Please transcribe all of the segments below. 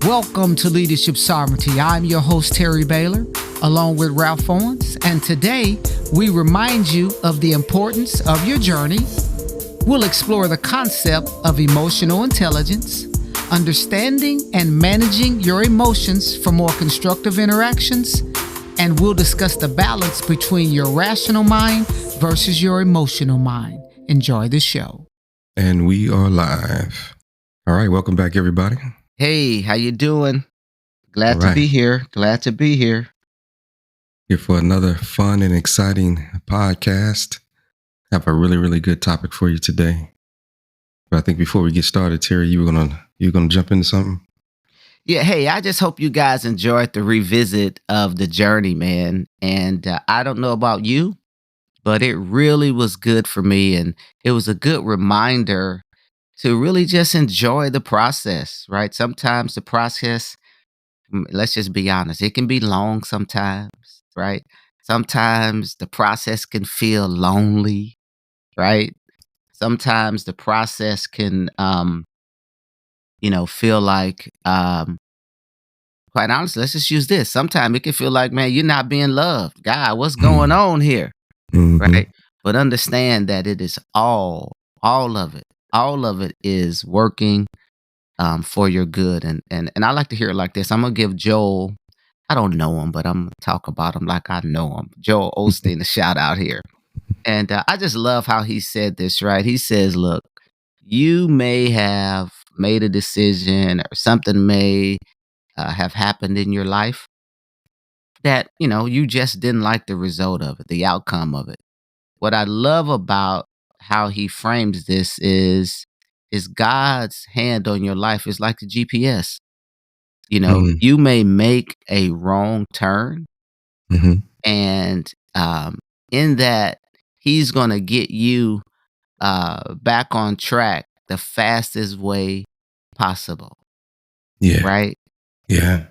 Welcome to Leadership Sovereignty. I'm your host, Terry Baylor, along with Ralph Owens, and today we remind you of the importance of your journey. We'll explore the concept of emotional intelligence, understanding and managing your emotions for more constructive interactions, and we'll discuss the balance between your rational mind versus your emotional mind. Enjoy the show. And we are live. All right, welcome back, everybody. Hey, how you doing? Glad All to right. be here. Glad to be here. Here for another fun and exciting podcast. I have a really, really good topic for you today. But I think before we get started, Terry, you gonna jump into something? Yeah, hey, I just hope you guys enjoyed the revisit of the journey, man. And I don't know about you, but it really was good for me. And it was a good reminder to really just enjoy the process, right? Sometimes the process, let's just be honest, it can be long sometimes, right? Sometimes the process can feel lonely, right? Sometimes the process can, feel like, quite honestly, let's just use this. Sometimes it can feel like, man, you're not being loved. God, what's going on here? Mm-hmm. Right? But understand that it is all of it is working for your good. And I like to hear it like this. I'm gonna give Joel, I don't know him, but I'm gonna talk about him like I know him. Joel Osteen, a shout out here. And I just love how he said this, right? He says, look, you may have made a decision or something may have happened in your life that, you just didn't like the result of it, the outcome of it. What I love about how he frames this is God's hand on your life is like the GPS. Mm-hmm. You may make a wrong turn, Mm-hmm. and in that, he's going to get you back on track the fastest way possible, Yeah. right? Yeah.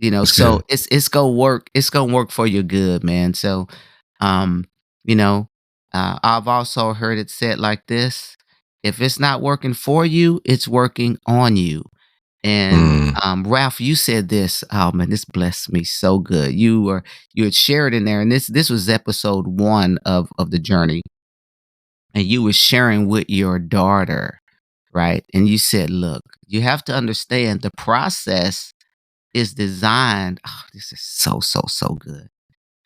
That's So good. it's gonna work. It's gonna work for your good, man. So, um, you know, I've also heard it said like this: if it's not working for you, it's working on you. And Mm. Ralph, you said this. Oh man, this blessed me so good. You had shared in there, and this was episode 1 of the journey, and you were sharing with your daughter, right? And you said, look, you have to understand the process is designed. Oh, this is so good.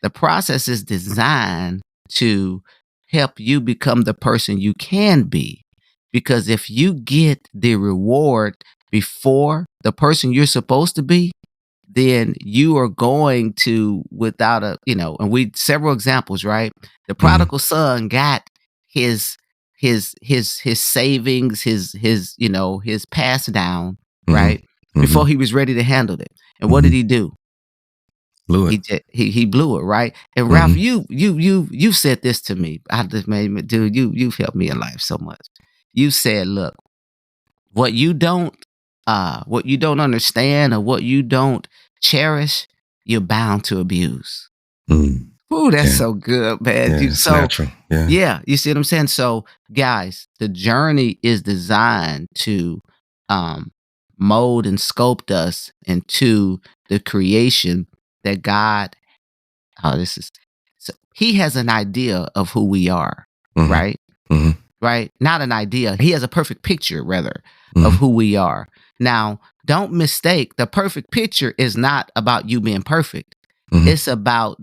The process is designed to help you become the person you can be. Because if you get the reward before the person you're supposed to be, then you are going to, without and we several examples, right? The Mm-hmm. prodigal son got his his savings, his pass down, right? Mm-hmm. Before he was ready to handle it. And what Mm-hmm. did he do? Blew it. He blew it, right? And Ralph, Mm-hmm. you said this to me. I just made me, dude, you've helped me in life so much. You said, look, what you don't understand or what you don't cherish, you're bound to abuse. Mm. Ooh, that's Yeah. so good, man. Yeah. It's natural. Yeah. Yeah, you see what I'm saying? So, guys, the journey is designed to um, mold and sculpt us into the creation that God. Oh, this is so. He has an idea of who we are, Mm-hmm. right? Mm-hmm. Right? Not an idea. He has a perfect picture, rather, of Mm-hmm. who we are. Now, don't mistake. The perfect picture is not about you being perfect. Mm-hmm. It's about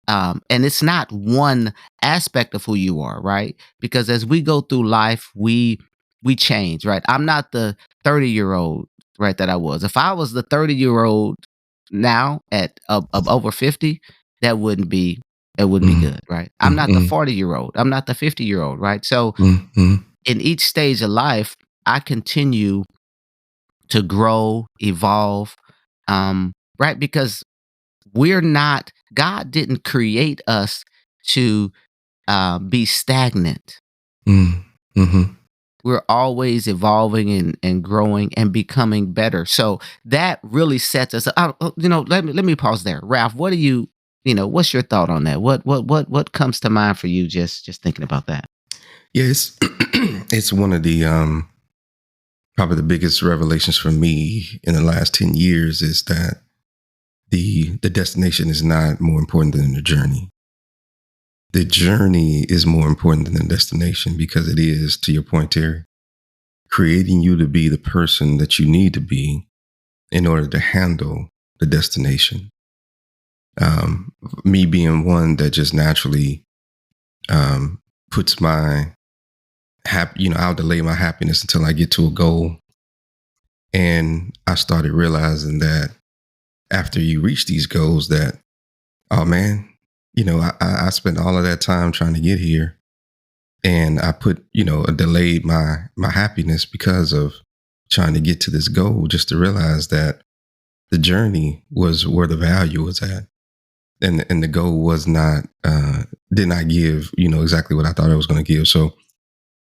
and it's not one aspect of who you are, right? Because as we go through life, we change, right? I'm not the 30-year-old, right, that I was. If I was the 30-year-old now at of over 50, that wouldn't be Mm-hmm. good, right? I'm not the 40-year-old. I'm not the 50-year-old, right? So Mm-hmm. in each stage of life, I continue to grow, evolve, right? Because God didn't create us to be stagnant. Mm-hmm. We're always evolving and growing and becoming better. So that really sets us up. Let me pause there. Ralph, what do what's your thought on that? What comes to mind for you just thinking about that? Yes. It's one of the probably the biggest revelations for me in the last 10 years is that the destination is not more important than the journey. The journey is more important than the destination because it is, to your point, Terry, creating you to be the person that you need to be in order to handle the destination. Me being one that just naturally puts my I'll delay my happiness until I get to a goal. And I started realizing that after you reach these goals that, oh man, I spent all of that time trying to get here, and I put, delayed my happiness because of trying to get to this goal, just to realize that the journey was where the value was at. And the goal was not, did not give, exactly what I thought it was going to give. So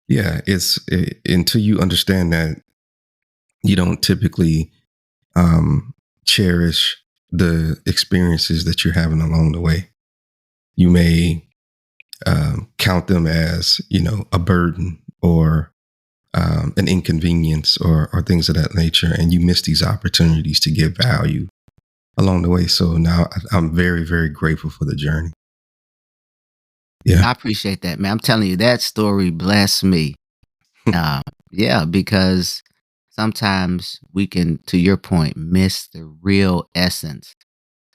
yeah, until you understand that you don't typically cherish the experiences that you're having along the way. You may count them as, a burden or an inconvenience or things of that nature, and you miss these opportunities to give value along the way. So now I'm very, very grateful for the journey. Yeah. I appreciate that, man. I'm telling you, that story blessed me. Uh, yeah, because sometimes we can, to your point, miss the real essence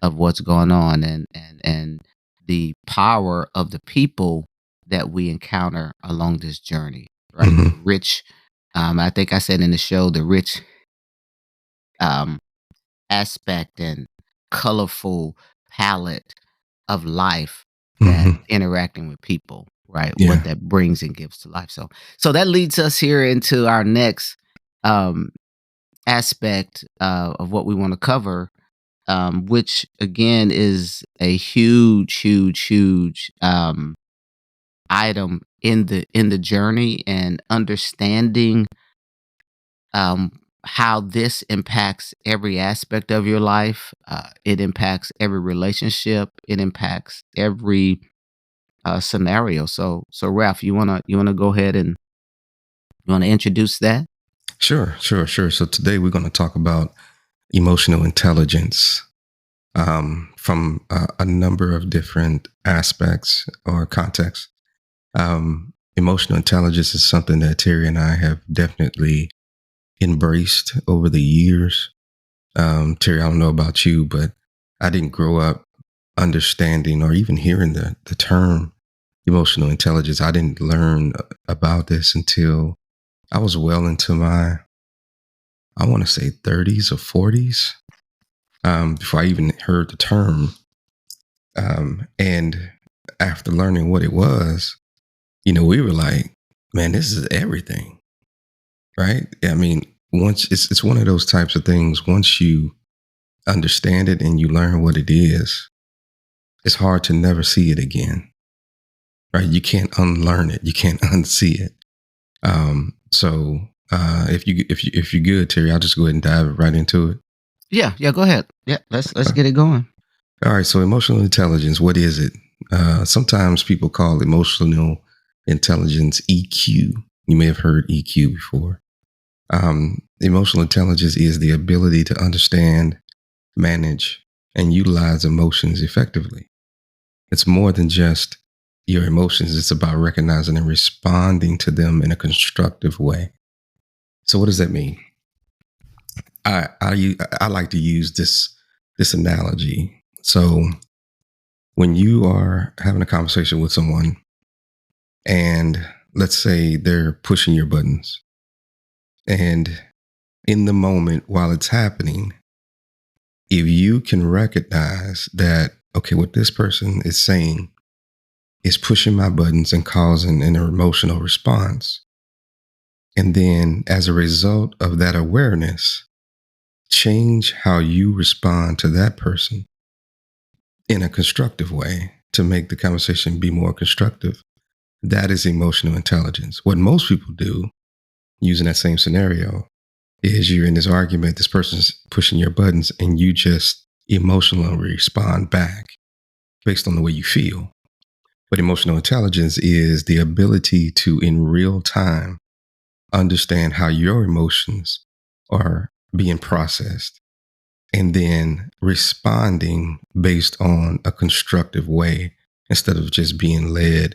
of what's going on, and the power of the people that we encounter along this journey, right? The Mm-hmm. rich, I think I said in the show, the rich um, aspect and colorful palette of life that Mm-hmm. interacting with people, right? What Yeah. that brings and gives to life. So that leads us here into our next um, aspect of what we want to cover, which again is a huge item in the journey, and understanding how this impacts every aspect of your life. It impacts every relationship. It impacts every scenario. So Ralph, you wanna go ahead and you wanna introduce that? Sure. So today we're going to talk about emotional intelligence from a number of different aspects or contexts. Emotional intelligence is something that Terry and I have definitely embraced over the years. Terry, I don't know about you, but I didn't grow up understanding or even hearing the term emotional intelligence. I didn't learn about this until I was well into my, I want to say 30s or 40s, before I even heard the term. And after learning what it was, we were like, man, this is everything, right? I mean, once it's one of those types of things, once you understand it and you learn what it is, it's hard to never see it again, right? You can't unlearn it. You can't unsee it. So if you're good, Terry, I'll just go ahead and dive right into it. Yeah, go ahead. Yeah, let's Uh, get it going. all right. So emotional intelligence, what is it? Sometimes people call emotional intelligence EQ. You may have heard EQ before. Emotional intelligence is the ability to understand, manage, and utilize emotions effectively. It's more than just your emotions. It's about recognizing and responding to them in a constructive way. So what does that mean? I like to use this analogy. So when you are having a conversation with someone, and let's say they're pushing your buttons, and in the moment while it's happening, if you can recognize that, okay, what this person is saying is pushing my buttons and causing an emotional response, and then as a result of that awareness, change how you respond to that person in a constructive way to make the conversation be more constructive. That is emotional intelligence. What most people do using that same scenario is you're in this argument, this person's pushing your buttons, and you just emotionally respond back based on the way you feel. But emotional intelligence is the ability to, in real time, understand how your emotions are being processed and then responding based on a constructive way instead of just being led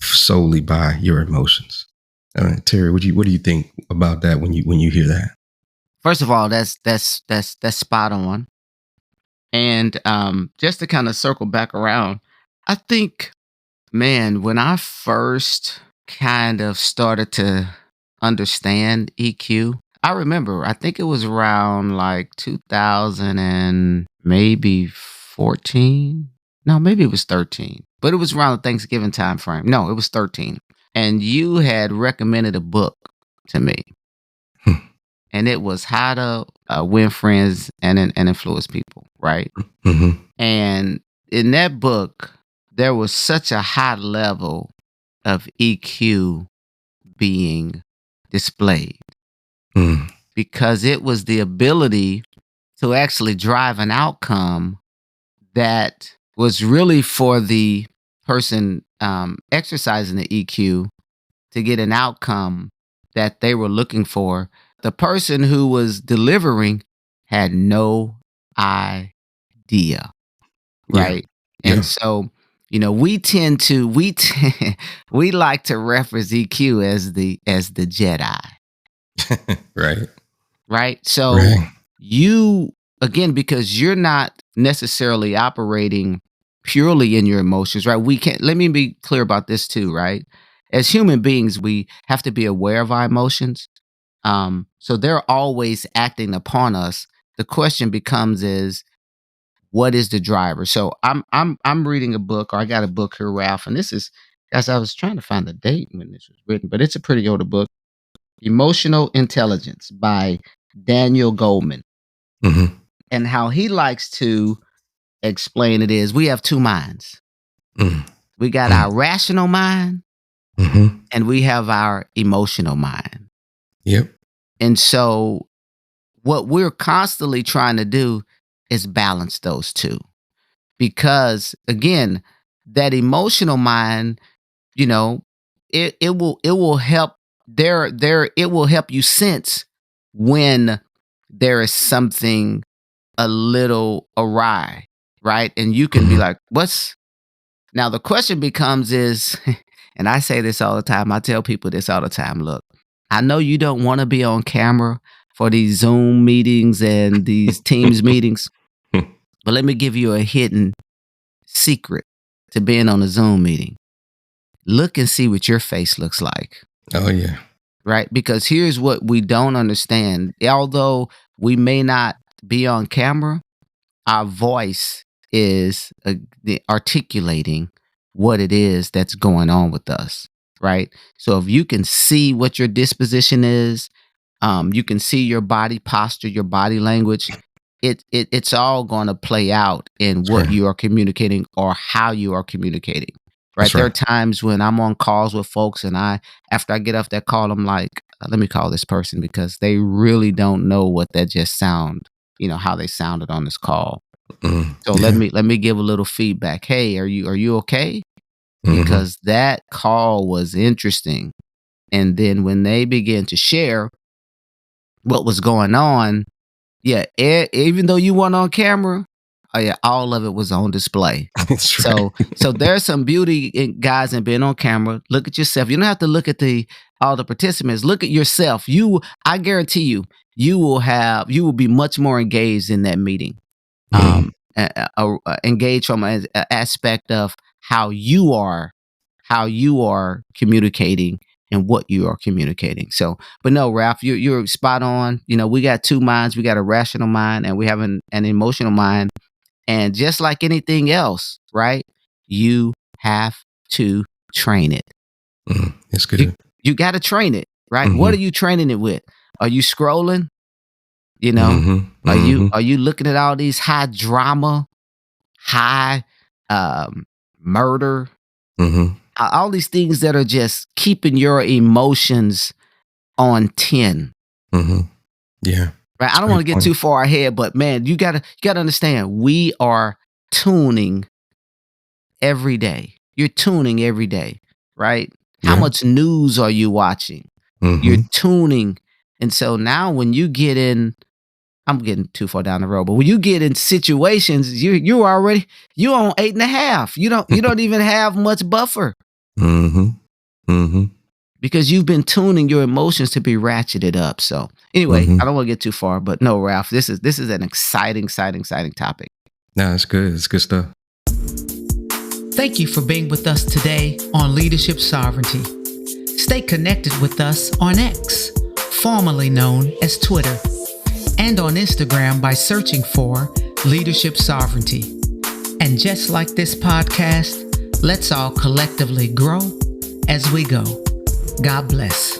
solely by your emotions. Terry, what do you think about that when you hear that? First of all, that's spot on. And just to kind of circle back around, I think, man, when I first kind of started to understand EQ, I remember, I think it was around like 2000 and maybe 14. No, maybe it was 13, but it was around the Thanksgiving time frame. No, it was 13. And you had recommended a book to me, Hmm. and it was How to Win Friends and Influence People, right? Mm-hmm. And in that book, there was such a high level of EQ being displayed Mm. because it was the ability to actually drive an outcome that was really for the person exercising the EQ to get an outcome that they were looking for. The person who was delivering had no idea. Yeah. Right? And Yeah. so, we like to reference EQ as the Jedi, Right. right? So Right. you again, because you're not necessarily operating purely in your emotions, right? We can't Let me be clear about this too, right? As human beings, we have to be aware of our emotions. So they're always acting upon us. The question becomes is what is the driver? So I'm reading a book, or I got a book here, Ralph, and this is, guys, I was trying to find the date when this was written, but it's a pretty older book. Emotional Intelligence by Daniel Goleman. Mm-hmm. And how he likes to explain it is we have two minds. Mm. We got Mm. our rational mind Mm-hmm. and we have our emotional mind. Yep. And so what we're constantly trying to do is balance those two. Because again, that emotional mind, you know, it will help it will help you sense when there is something a little awry, right? And you can be Mm-hmm. like, what's now the question becomes is and I say this all the time, I tell people this all the time, look, I know you don't want to be on camera for these Zoom meetings and these Teams meetings, but let me give you a hidden secret to being on a Zoom meeting. Look and see what your face looks like, Oh yeah. right? Because here's what we don't understand. Although we may not be on camera, our voice is articulating what it is that's going on with us, right? So if you can see what your disposition is, you can see your body posture, your body language. It's all going to play out in That's what right. you are communicating or how you are communicating. Right. That's There are right. times when I'm on calls with folks, and after I get off that call, I'm like, let me call this person because they really don't know what that just how they sounded on this call. Mm. So Yeah. let me give a little feedback. Hey, are you okay? Mm-hmm. Because that call was interesting. And then when they begin to share what was going on, yeah, even though you weren't on camera, oh yeah, all of it was on display. That's right. So there's some beauty in guys in being on camera. Look at yourself. You don't have to look at all the participants. Look at yourself. I guarantee you, you will be much more engaged in that meeting. Mm-hmm. Engaged from an aspect of how you are communicating and what you are communicating. So, but no, Ralph, you're spot on. We got two minds. We got a rational mind and we have an emotional mind. And just like anything else, right? You have to train it. Mm. It's You good. you got to train it, right? What Mm-hmm. are you training it with? Are you scrolling? You know, Mm-hmm. are you Mm-hmm. are you looking at all these high drama, high murder, Mm-hmm. all these things that are just keeping your emotions on 10? Mm-hmm. Yeah. Right? It's I a don't want to great get point. too far ahead, but man, you gotta understand, we are tuning every day. You're tuning every day, right? How Yeah. much news are you watching? You're Mm-hmm. tuning. And so now when you get in, I'm getting too far down the road, but when you get in situations, you already you on 8.5. You don't even have much buffer Mm-hmm. Mm-hmm. because you've been tuning your emotions to be ratcheted up. So anyway, Mm-hmm. I don't want to get too far, but no, Ralph, this is an exciting topic. Nah, it's good. It's good stuff. Thank you for being with us today on Leadership Sovereignty. Stay connected with us on X, formerly known as Twitter, and on Instagram by searching for Leadership Sovereignty. And just like this podcast, let's all collectively grow as we go. God bless.